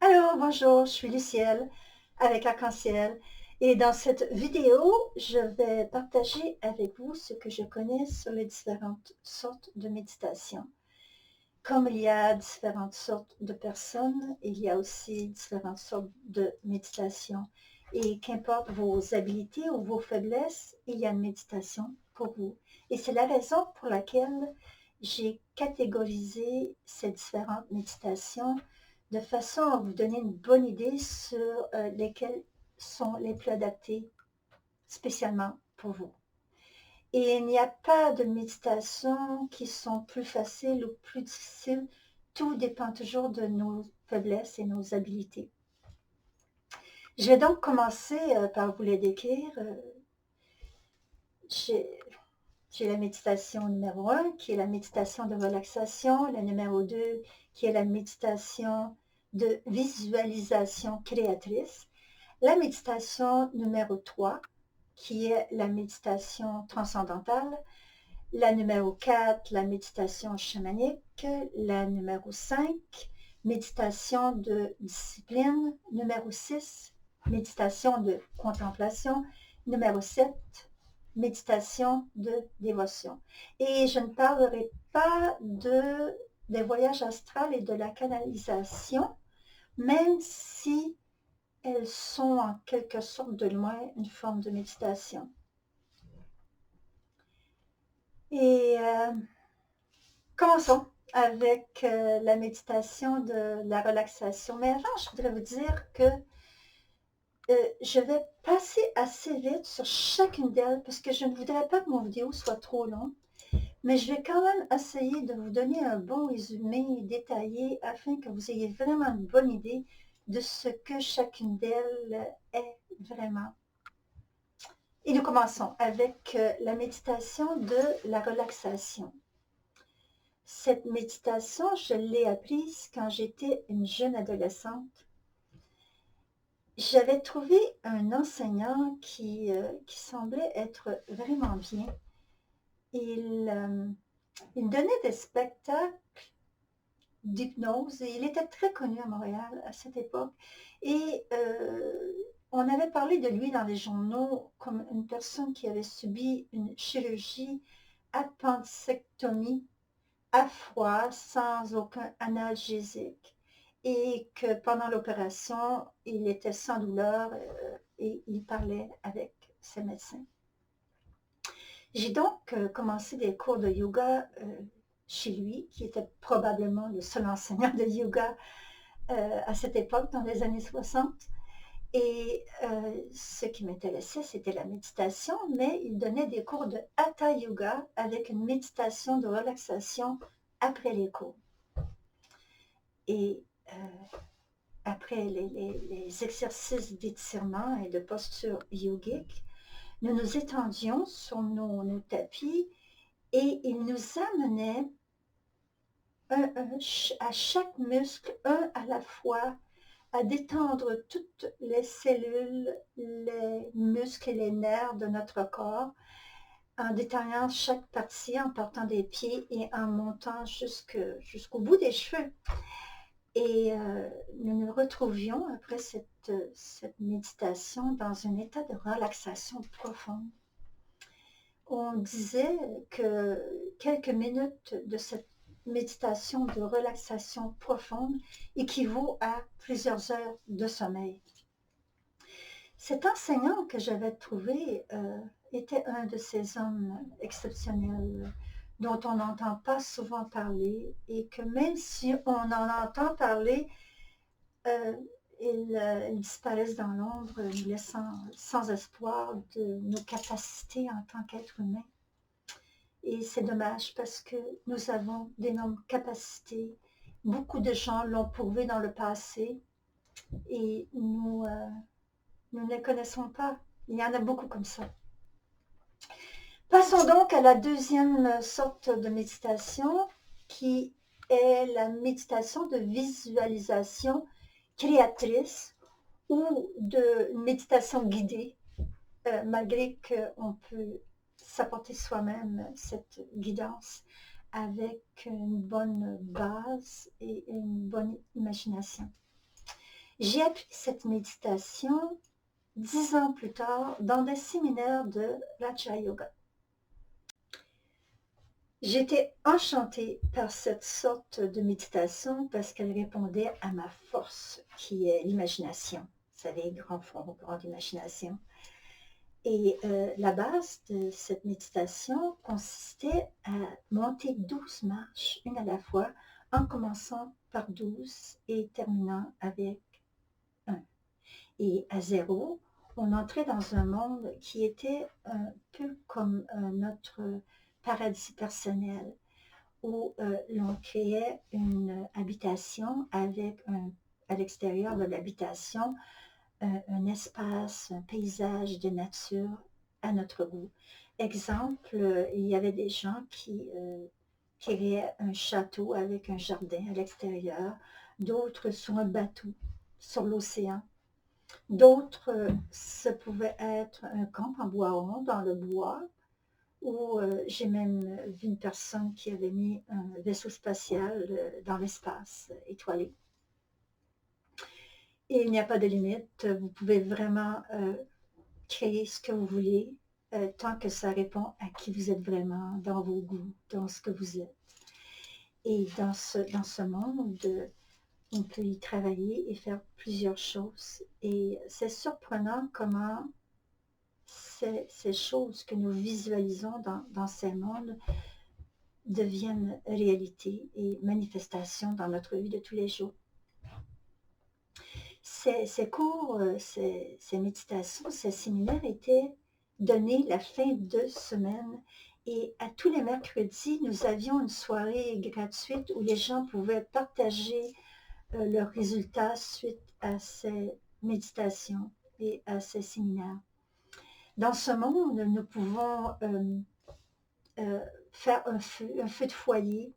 Allô, bonjour, je suis Lucielle avec Arc-en-Ciel et dans cette vidéo, je vais partager avec vous ce que je connais sur les différentes sortes de méditation. Comme il y a différentes sortes de personnes, il y a aussi différentes sortes de méditation. Et qu'importe vos habiletés ou vos faiblesses, il y a une méditation pour vous. Et c'est la raison pour laquelle j'ai catégorisé ces différentes méditations de façon à vous donner une bonne idée sur lesquelles sont les plus adaptées spécialement pour vous. Et il n'y a pas de méditations qui sont plus faciles ou plus difficiles. Tout dépend toujours de nos faiblesses et nos habiletés. Je vais donc commencer par vous les décrire. J'ai la méditation numéro 1, qui est la méditation de relaxation, la numéro 2, qui est la méditation de visualisation créatrice, la méditation numéro 3, qui est la méditation transcendantale, la numéro 4, la méditation chamanique, la numéro 5, méditation de discipline, numéro 6, méditation de contemplation, numéro 7, méditation de dévotion. Et je ne parlerai pas des voyages astrales et de la canalisation, même si elles sont en quelque sorte de loin une forme de méditation. Et commençons avec la méditation de la relaxation. Mais avant, je voudrais vous dire que je vais passer assez vite sur chacune d'elles parce que je ne voudrais pas que mon vidéo soit trop longue. Mais je vais quand même essayer de vous donner un bon résumé détaillé afin que vous ayez vraiment une bonne idée de ce que chacune d'elles est vraiment. Et nous commençons avec la méditation de la relaxation. Cette méditation, je l'ai apprise quand j'étais une jeune adolescente. J'avais trouvé un enseignant qui semblait être vraiment bien. Il donnait des spectacles d'hypnose et il était très connu à Montréal à cette époque. Et on avait parlé de lui dans les journaux comme une personne qui avait subi une chirurgie appendicectomie à froid, sans aucun analgésique, et que pendant l'opération, il était sans douleur et il parlait avec ses médecins. J'ai donc commencé des cours de yoga chez lui, qui était probablement le seul enseignant de yoga à cette époque, dans les années 60. Et ce qui m'intéressait, c'était la méditation, mais il donnait des cours de Hatha Yoga avec une méditation de relaxation après les cours. Et après les exercices d'étirement et de posture yogique, nous nous étendions sur nos tapis et il nous amenait à chaque muscle, un à la fois, à détendre toutes les cellules, les muscles et les nerfs de notre corps, en détaillant chaque partie, en partant des pieds et en montant jusqu'au bout des cheveux. Et nous nous retrouvions après cette méditation dans un état de relaxation profonde. On disait que quelques minutes de cette méditation de relaxation profonde équivaut à plusieurs heures de sommeil. Cet enseignant que j'avais trouvé était un de ces hommes exceptionnels dont on n'entend pas souvent parler et que même si on en entend parler, ils disparaissent dans l'ombre, nous laissant sans espoir de nos capacités en tant qu'être humain. Et c'est dommage parce que nous avons d'énormes capacités. Beaucoup de gens l'ont prouvé dans le passé et nous ne les connaissons pas. Il y en a beaucoup comme ça. Passons donc à la deuxième sorte de méditation qui est la méditation de visualisation créatrice ou de méditation guidée, malgré qu'on peut s'apporter soi-même cette guidance avec une bonne base et une bonne imagination. J'ai appris cette méditation 10 ans plus tard dans des séminaires de Raja Yoga. J'étais enchantée par cette sorte de méditation parce qu'elle répondait à ma force, qui est l'imagination. Vous savez, grand fond, grande imagination. Et la base de cette méditation consistait à monter 12 marches, une à la fois, en commençant par 12 et terminant avec 1. Et à 0, on entrait dans un monde qui était un peu comme notre paradis personnel, où l'on créait une habitation avec à l'extérieur de l'habitation, un espace, un paysage de nature à notre goût. Exemple, il y avait des gens qui créaient un château avec un jardin à l'extérieur, d'autres sur un bateau sur l'océan. D'autres, ça pouvait être un camp en bois rond dans le bois, où j'ai même vu une personne qui avait mis un vaisseau spatial dans l'espace étoilé. Et il n'y a pas de limite, vous pouvez vraiment créer ce que vous voulez, tant que ça répond à qui vous êtes vraiment, dans vos goûts, dans ce que vous êtes. Et dans ce monde, on peut y travailler et faire plusieurs choses. Et c'est surprenant comment ces choses que nous visualisons dans ces mondes deviennent réalité et manifestation dans notre vie de tous les jours. Ces cours, ces méditations, ces séminaires étaient donnés la fin de semaine et à tous les mercredis, nous avions une soirée gratuite où les gens pouvaient partager leurs résultats suite à ces méditations et à ces séminaires. Dans ce monde, nous pouvons faire un feu de foyer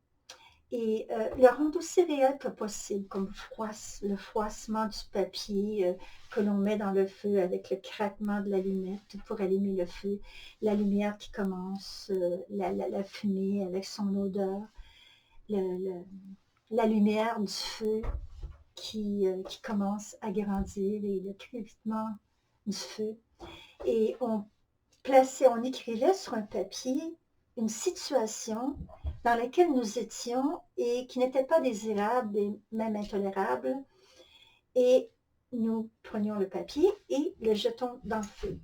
et le rendre aussi réel que possible, comme le froissement du papier que l'on met dans le feu avec le craquement de l'allumette pour allumer le feu, la lumière qui commence, la fumée avec son odeur, la lumière du feu qui commence à grandir et le crépitement du feu. Et on écrivait sur un papier une situation dans laquelle nous étions et qui n'était pas désirable et même intolérable. Et nous prenions le papier et le jetons dans le feu.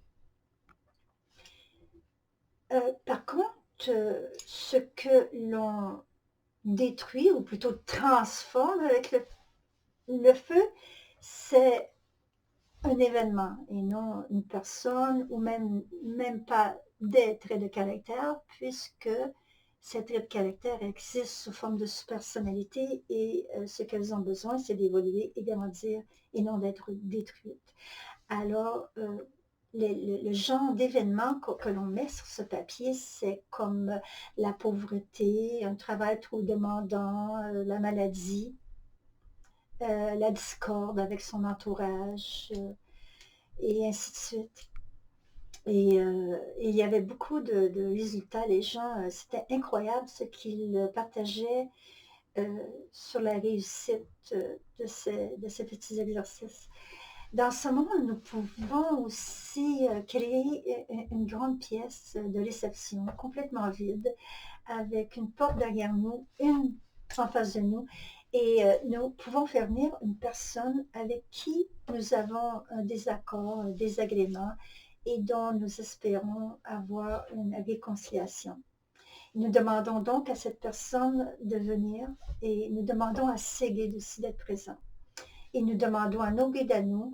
Par contre, ce que l'on détruit, ou plutôt transforme avec le feu, c'est un événement et non une personne ou même pas des traits de caractère, puisque ces traits de caractère existent sous forme de personnalité et ce qu'elles ont besoin, c'est d'évoluer et de grandir et non d'être détruites. Alors, le genre d'événement que l'on met sur ce papier, c'est comme la pauvreté, un travail trop demandant, la maladie, la discorde avec son entourage, et ainsi de suite. Et il y avait beaucoup de résultats. Les gens, c'était incroyable ce qu'ils partageaient sur la réussite de ces petits exercices. Dans ce monde, nous pouvons aussi créer une grande pièce de réception complètement vide, avec une porte derrière nous, une en face de nous, et nous pouvons faire venir une personne avec qui nous avons un désaccord, un désagrément, et dont nous espérons avoir une réconciliation. Nous demandons donc à cette personne de venir et nous demandons à ses guides aussi d'être présents. Et nous demandons à nos guides à nous,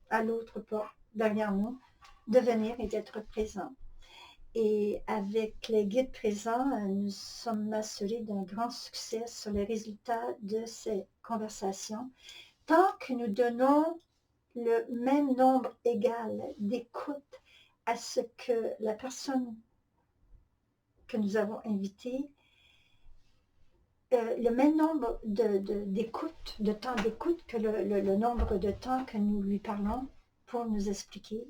à l'autre porte derrière nous, de venir et d'être présents. Et avec les guides présents, nous sommes assurés d'un grand succès sur les résultats de ces conversations, tant que nous donnons le même nombre égal d'écoute à ce que la personne que nous avons invitée, le même nombre d'écoute, de temps d'écoute que le nombre de temps que nous lui parlons pour nous expliquer,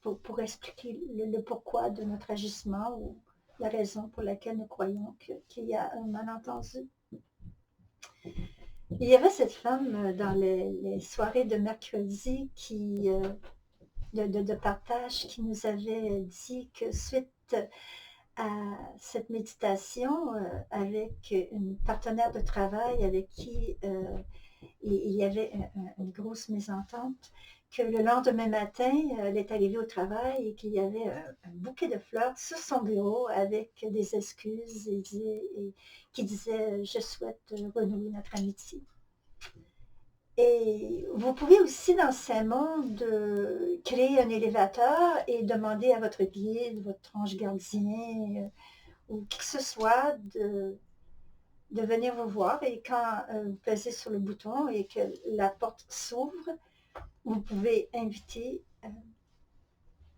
pour expliquer le pourquoi de notre agissement ou la raison pour laquelle nous croyons qu'il y a un malentendu. Il y avait cette femme dans les soirées de mercredi de partage qui nous avait dit que suite à cette méditation avec une partenaire de travail avec qui il y avait une grosse mésentente, que le lendemain matin, elle est arrivée au travail et qu'il y avait un bouquet de fleurs sur son bureau avec des excuses et qui disait « Je souhaite renouer notre amitié ». Et vous pouvez aussi, dans ces mondes, créer un élévateur et demander à votre guide, votre ange gardien ou qui que ce soit de venir vous voir. Et quand vous pesez sur le bouton et que la porte s'ouvre, vous pouvez inviter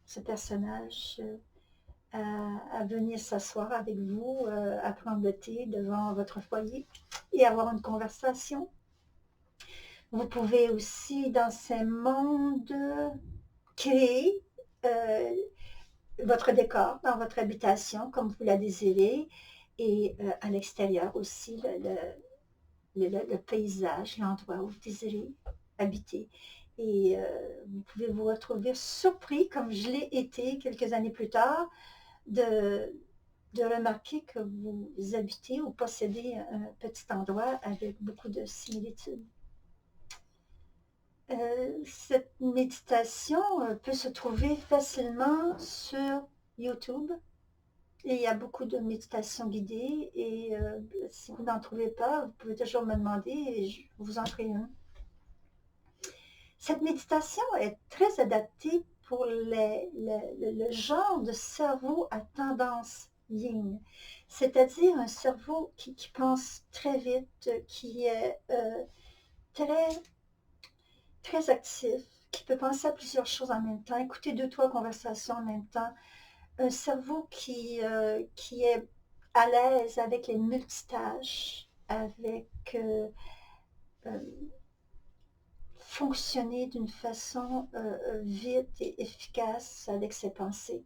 ce personnage à venir s'asseoir avec vous, à prendre le thé devant votre foyer et avoir une conversation. Vous pouvez aussi, dans ces mondes, créer votre décor dans votre habitation comme vous la désirez et à l'extérieur aussi, le paysage, l'endroit où vous désirez habiter. Et vous pouvez vous retrouver surpris, comme je l'ai été quelques années plus tard, de remarquer que vous habitez ou possédez un petit endroit avec beaucoup de similitudes. Cette méditation peut se trouver facilement sur YouTube. Et il y a beaucoup de méditations guidées et si vous n'en trouvez pas, vous pouvez toujours me demander et je vous en ferai une. Cette méditation est très adaptée pour le genre de cerveau à tendance yin, c'est-à-dire un cerveau qui pense très vite, qui est très actif, qui peut penser à plusieurs choses en même temps, écouter 2-3 conversations en même temps, un cerveau qui est à l'aise avec les multitâches, avec fonctionner d'une façon vite et efficace avec ses pensées.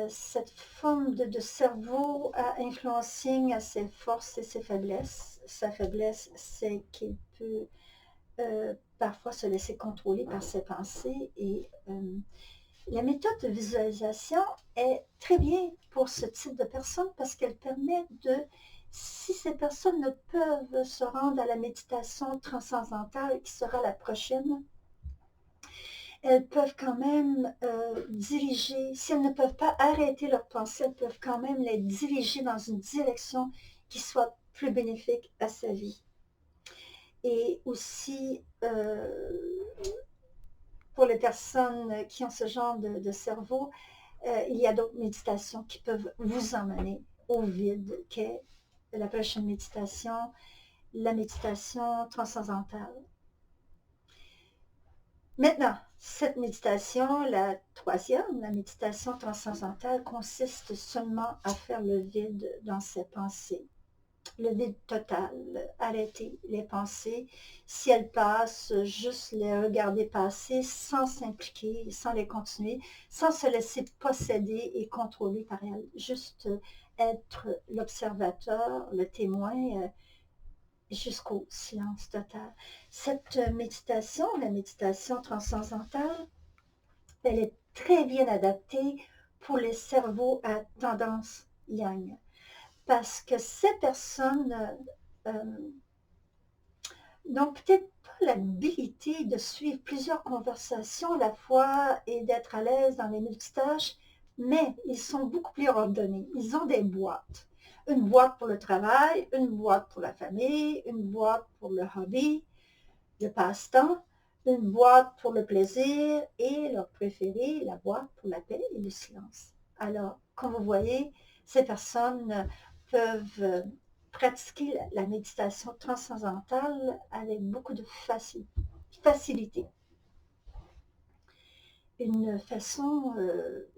Cette forme de cerveau a influencé à ses forces et ses faiblesses. Sa faiblesse, c'est qu'il peut parfois se laisser contrôler par ses pensées et la méthode de visualisation est très bien pour ce type de personnes parce qu'elle permet si ces personnes ne peuvent se rendre à la méditation transcendantale qui sera la prochaine, elles peuvent quand même diriger, si elles ne peuvent pas arrêter leurs pensées, elles peuvent quand même les diriger dans une direction qui soit plus bénéfique à sa vie. Et aussi, pour les personnes qui ont ce genre de cerveau, il y a d'autres méditations qui peuvent vous emmener au vide, qu'est la prochaine méditation, la méditation transcendantale. Maintenant, cette méditation, la troisième, la méditation transcendantale, consiste seulement à faire le vide dans ses pensées. Le vide total, arrêter les pensées. Si elles passent, juste les regarder passer sans s'impliquer, sans les continuer, sans se laisser posséder et contrôler par elles. Juste être l'observateur, le témoin, jusqu'au silence total. Cette méditation, la méditation transcendantale, elle est très bien adaptée pour les cerveaux à tendance yang. Parce que ces personnes n'ont peut-être pas l'habilité de suivre plusieurs conversations à la fois et d'être à l'aise dans les multitâches, mais ils sont beaucoup plus ordonnés. Ils ont des boîtes. Une boîte pour le travail, une boîte pour la famille, une boîte pour le hobby, le passe-temps, une boîte pour le plaisir et leur préféré, la boîte pour la paix et le silence. Alors, comme vous voyez, ces personnes peuvent pratiquer la méditation transcendantale avec beaucoup de facilité. Une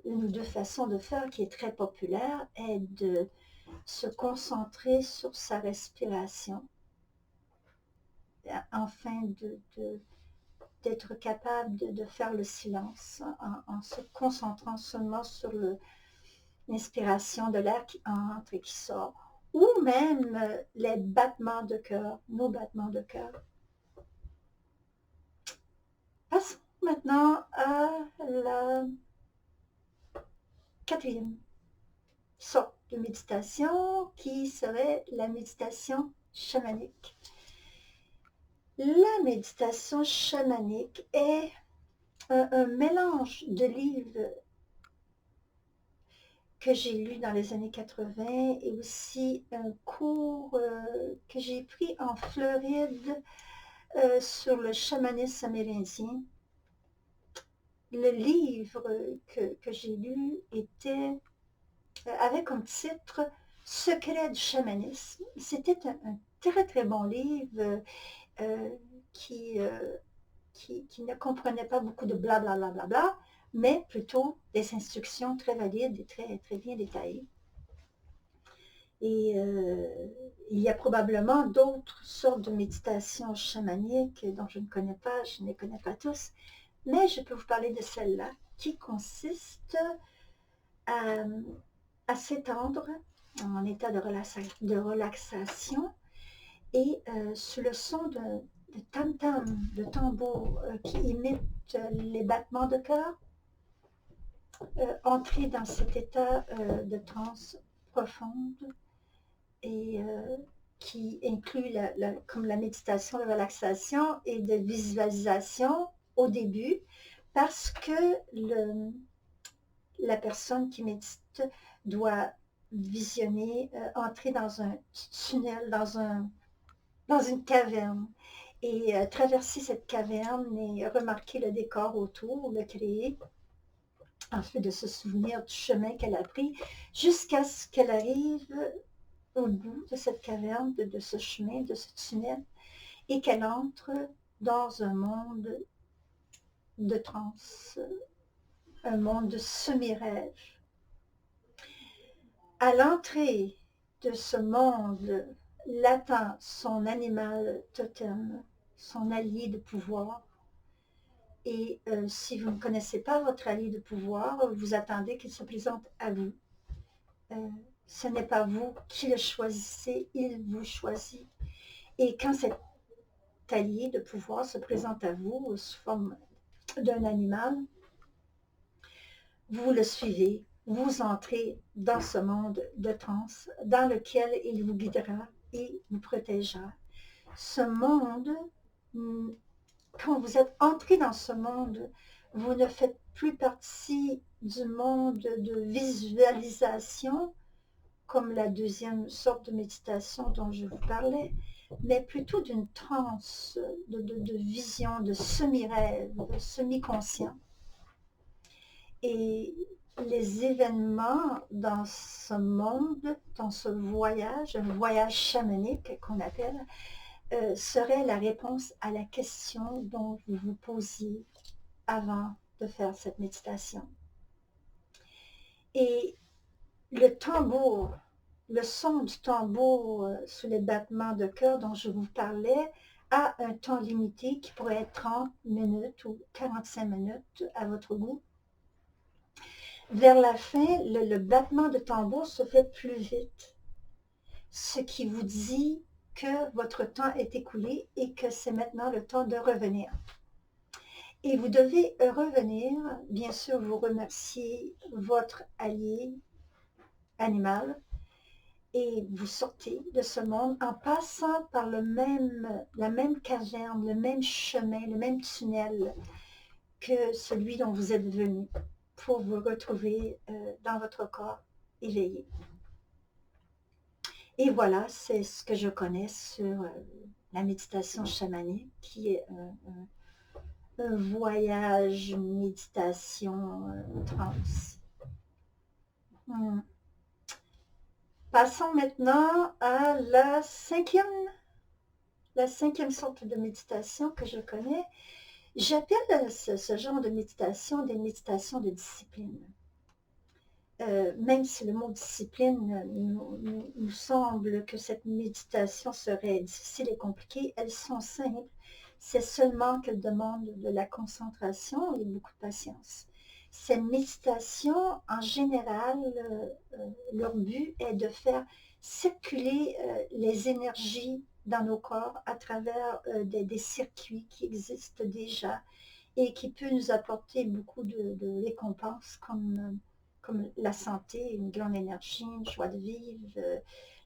ou deux façons de faire qui est très populaire est de se concentrer sur sa respiration afin d'être capable de faire le silence en se concentrant seulement sur l'inspiration de l'air qui entre et qui sort. ou même les battements de cœur, nos battements de cœur. Passons maintenant à la quatrième sorte de méditation qui serait la méditation chamanique. La méditation chamanique est un mélange de livres que j'ai lu dans les années 80 et aussi un cours que j'ai pris en Floride sur le chamanisme amérindien. Le livre que j'ai lu avait comme titre « Secret du chamanisme ». C'était un très très bon livre qui ne comprenait pas beaucoup de blablabla, bla, bla, bla, mais plutôt des instructions très valides et très, très bien détaillées. Et il y a probablement d'autres sortes de méditations chamaniques dont je ne connais pas, je ne les connais pas tous, mais je peux vous parler de celle-là qui consiste à s'étendre en état de relaxation et sous le son de tam-tam, de tambour qui imite les battements de cœur, entrer dans cet état de transe profonde et qui inclut comme la méditation de relaxation et de visualisation au début, parce que la personne qui médite doit visionner, entrer dans un tunnel, dans une caverne, et traverser cette caverne et remarquer le décor autour, le créer, ensuite de se souvenir du chemin qu'elle a pris, jusqu'à ce qu'elle arrive au bout de cette caverne, de ce chemin, de ce tunnel, et qu'elle entre dans un monde de transe, un monde de semi-rêve. À l'entrée de ce monde l'attend son animal totem, son allié de pouvoir. Et si vous ne connaissez pas votre allié de pouvoir, vous attendez qu'il se présente à vous. Ce n'est pas vous qui le choisissez, il vous choisit. Et quand cet allié de pouvoir se présente à vous sous forme d'un animal, vous le suivez, vous entrez dans ce monde de transe dans lequel il vous guidera et vous protégera. Ce monde, quand vous êtes entré dans ce monde, vous ne faites plus partie du monde de visualisation, comme la deuxième sorte de méditation dont je vous parlais, mais plutôt d'une transe, de vision, de semi-rêve, de semi-conscient. Et les événements dans ce monde, dans ce voyage, un voyage chamanique qu'on appelle, serait la réponse à la question dont vous vous posiez avant de faire cette méditation. Et le tambour, le son du tambour sous les battements de cœur dont je vous parlais a un temps limité qui pourrait être 30 minutes ou 45 minutes à votre goût. Vers la fin, le battement de tambour se fait plus vite, ce qui vous dit que votre temps est écoulé et que c'est maintenant le temps de revenir. Et vous devez revenir, bien sûr, vous remercier votre allié animal et vous sortez de ce monde en passant par la même caverne, le même chemin, le même tunnel que celui dont vous êtes venu pour vous retrouver dans votre corps éveillé. Et voilà, c'est ce que je connais sur la méditation chamanique, qui est un voyage, méditation, transe. Passons maintenant à la cinquième sorte de méditation que je connais. J'appelle ce genre de méditation des méditations de discipline. Même si le mot discipline nous semble que cette méditation serait difficile et compliquée, elles sont simples. C'est seulement qu'elles demandent de la concentration et beaucoup de patience. Ces méditations, en général, leur but est de faire circuler les énergies dans nos corps à travers des circuits qui existent déjà et qui peut nous apporter beaucoup de récompenses comme la santé, une grande énergie, une joie de vivre,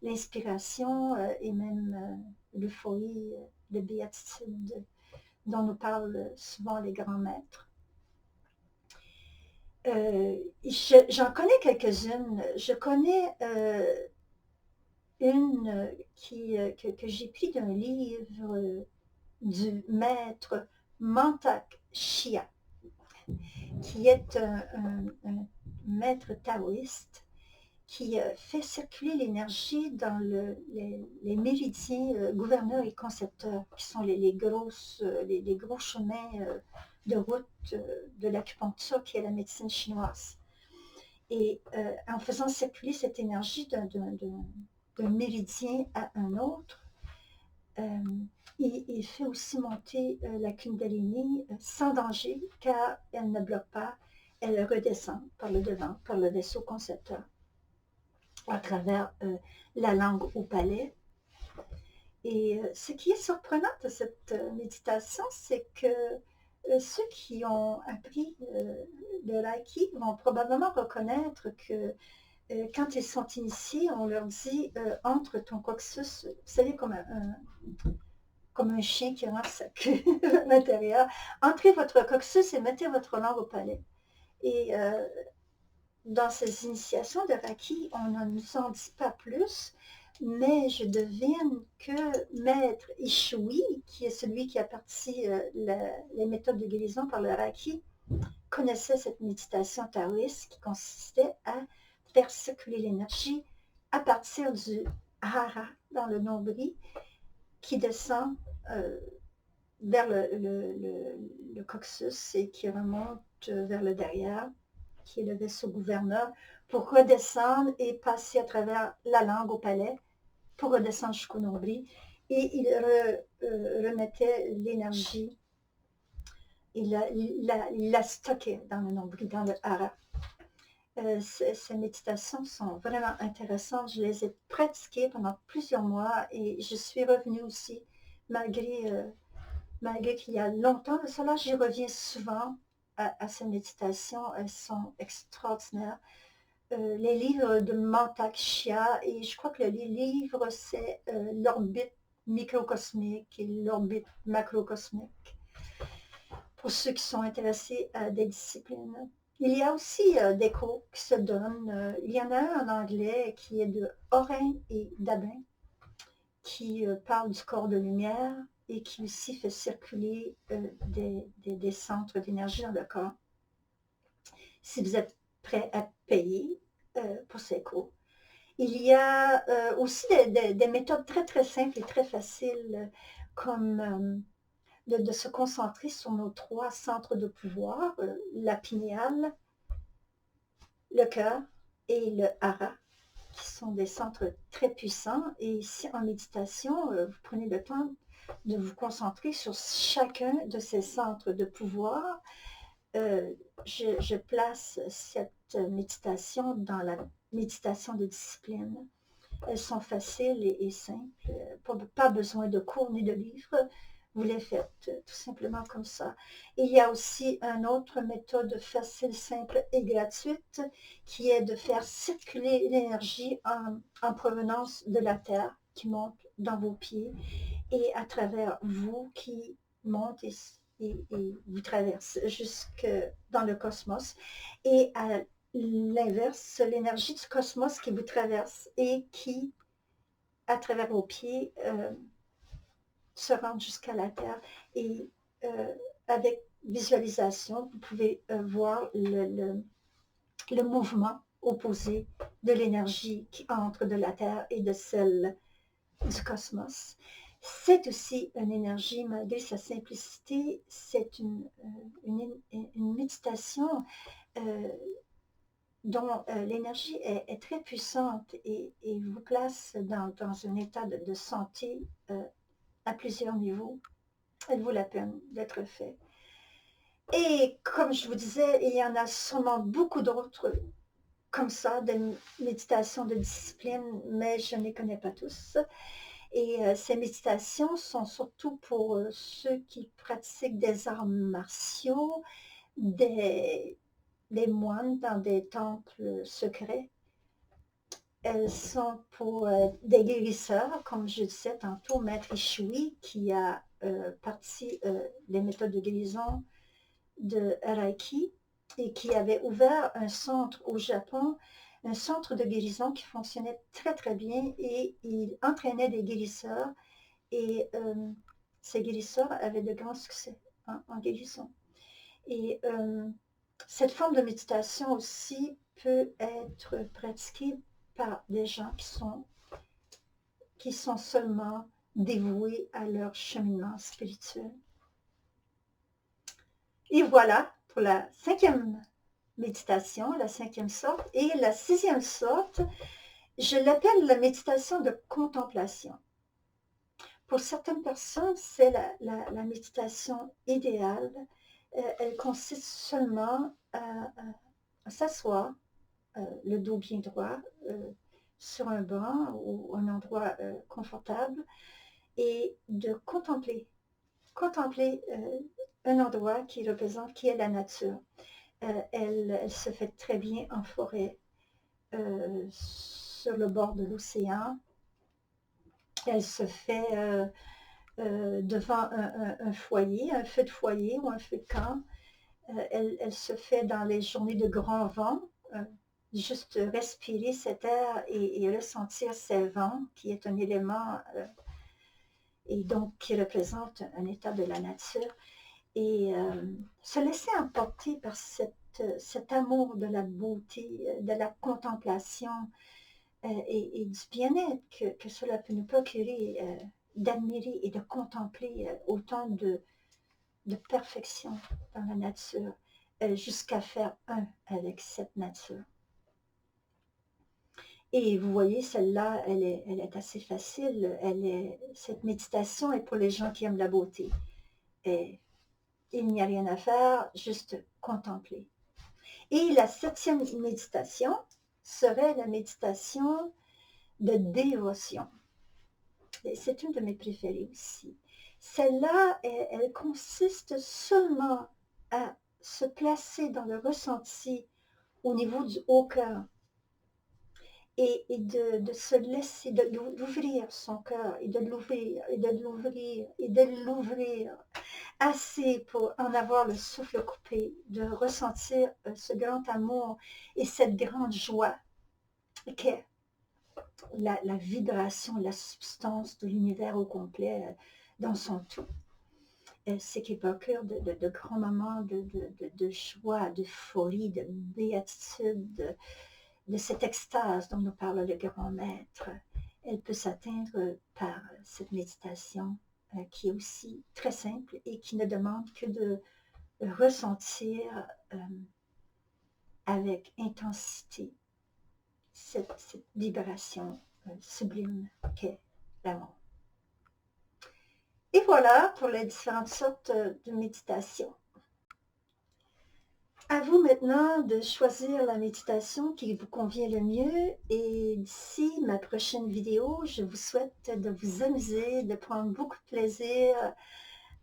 l'inspiration et même l'euphorie, de béatitude dont nous parlent souvent les grands maîtres. J'en connais quelques-unes. Je connais une que j'ai pris d'un livre du maître Mantak Chia, qui est un maître taoïste qui fait circuler l'énergie dans les méridiens gouverneurs et concepteurs, qui sont les gros chemins de route de l'acupuncture, qui est la médecine chinoise. Et en faisant circuler cette énergie d'un méridien à un autre, il fait aussi monter la Kundalini sans danger, car elle ne bloque pas, elle redescend par le devant, par le vaisseau concepteur, à travers la langue au palais. Et ce qui est surprenant de cette méditation, c'est que ceux qui ont appris le Reiki vont probablement reconnaître que quand ils sont initiés, on leur dit entre ton coccyx, vous savez, comme un chien qui rentre sa queue à l'intérieur, entrez votre coccyx et mettez votre langue au palais. Et dans ces initiations de Reiki, on ne nous en dit pas plus, mais je devine que Maître Ishui, qui est celui qui a parti les méthodes de guérison par le Reiki, connaissait cette méditation taoïste qui consistait à faire circuler l'énergie à partir du hara dans le nombril qui descend vers le coccyx et qui remonte vers le derrière, qui est le vaisseau gouverneur, pour redescendre et passer à travers la langue au palais, pour redescendre jusqu'au nombril. Et il remettait l'énergie, il la stockait dans le nombril, dans le hara. Ces méditations sont vraiment intéressantes. Je les ai pratiquées pendant plusieurs mois et je suis revenue aussi, malgré qu'il y a longtemps de cela, j'y reviens souvent à ces méditations. Elles sont extraordinaires. Les livres de Mantak Chia, et je crois que le livre, c'est l'orbite microcosmique et l'orbite macrocosmique, pour ceux qui sont intéressés à des disciplines. Il y a aussi des cours qui se donnent. Il y en a un en anglais qui est de Orin et Dabin, qui parle du corps de lumière et qui aussi fait circuler des centres d'énergie dans le corps. Si vous êtes prêt à payer pour ces cours. Il y a aussi des méthodes très très simples et très faciles, comme de se concentrer sur nos 3 centres de pouvoir, la pinéale, le cœur et le hara, qui sont des centres très puissants. Et ici, en méditation, vous prenez le temps de vous concentrer sur chacun de ces centres de pouvoir. Je place cette méditation dans la méditation de discipline. Elles sont faciles et simples, pas besoin de cours ni de livres. Vous les faites tout simplement comme ça. Il y a aussi une autre méthode facile, simple et gratuite qui est de faire circuler l'énergie en provenance de la terre qui monte dans vos pieds et à travers vous qui monte et vous traverse jusque dans le cosmos. Et à l'inverse, l'énergie du cosmos qui vous traverse et qui, à travers vos pieds, se rendre jusqu'à la Terre. Et avec visualisation, vous pouvez voir le mouvement opposé de l'énergie qui entre de la Terre et de celle du cosmos. C'est aussi une énergie, malgré sa simplicité, c'est une méditation dont l'énergie est très puissante et vous place dans un état de santé à plusieurs niveaux. Elle vaut la peine d'être fait. Et comme je vous disais, il y en a sûrement beaucoup d'autres comme ça, de méditation de discipline, mais je ne les connais pas tous. Et ces méditations sont surtout pour ceux qui pratiquent des arts martiaux, des moines dans des temples secrets. Elles sont pour des guérisseurs, comme je disais tantôt, Maître Ishui, qui a parti les méthodes de guérison de Reiki et qui avait ouvert un centre au Japon, un centre de guérison qui fonctionnait très très bien et il entraînait des guérisseurs et ces guérisseurs avaient de grands succès en guérison. Et cette forme de méditation aussi peut être pratiquée par des gens qui sont seulement dévoués à leur cheminement spirituel. Et voilà pour la 5e méditation, la 5e sorte. Et la 6e sorte, je l'appelle la méditation de contemplation. Pour certaines personnes, c'est la méditation idéale. Elle consiste seulement à s'asseoir, le dos bien droit, sur un banc ou un endroit confortable, et de contempler un endroit qui est la nature. Elle se fait très bien en forêt, sur le bord de l'océan. Elle se fait devant un foyer, un feu de foyer ou un feu de camp. Elle se fait dans les journées de grand vent, juste respirer cet air et ressentir ces vents, qui est un élément, et donc qui représente un état de la nature. Et se laisser emporter par cet amour de la beauté, de la contemplation et du bien-être que cela peut nous procurer, d'admirer et de contempler autant de perfection dans la nature, jusqu'à faire un avec cette nature. Et vous voyez, celle-là, elle est assez facile. Cette méditation est pour les gens qui aiment la beauté. Et il n'y a rien à faire, juste contempler. Et la 7e méditation serait la méditation de dévotion. C'est une de mes préférées aussi. Celle-là, elle consiste seulement à se placer dans le ressenti au niveau du haut cœur et de se laisser, d'ouvrir son cœur et de l'ouvrir et de l'ouvrir et de l'ouvrir assez pour en avoir le souffle coupé, de ressentir ce grand amour et cette grande joie qu'est la vibration, la substance de l'univers au complet dans son tout. C'est qui procure de grands moments de joie, de folie, de béatitude, de cette extase dont nous parle le grand maître. Elle peut s'atteindre par cette méditation qui est aussi très simple et qui ne demande que de ressentir avec intensité cette vibration sublime qu'est l'amour. Et voilà pour les différentes sortes de méditation. À vous maintenant de choisir la méditation qui vous convient le mieux, et d'ici ma prochaine vidéo, je vous souhaite de vous amuser, de prendre beaucoup de plaisir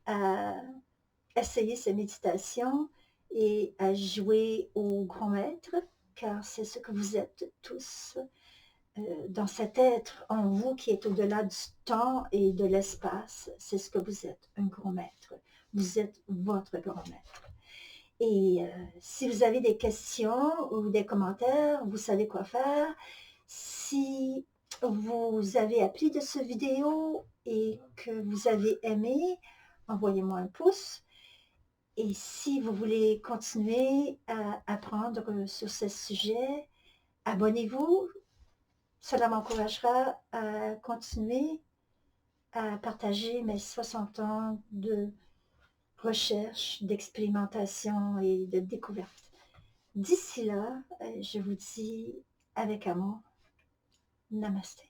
à essayer ces méditations et à jouer au grand maître, car c'est ce que vous êtes tous, dans cet être en vous qui est au-delà du temps et de l'espace. C'est ce que vous êtes, un grand maître. Vous êtes votre grand maître. Et si vous avez des questions ou des commentaires, vous savez quoi faire. Si vous avez appris de cette vidéo et que vous avez aimé, envoyez-moi un pouce. Et si vous voulez continuer à apprendre sur ce sujet, abonnez-vous. Cela m'encouragera à continuer à partager mes 60 ans de recherche, d'expérimentation et de découverte. D'ici là, je vous dis avec amour, namasté.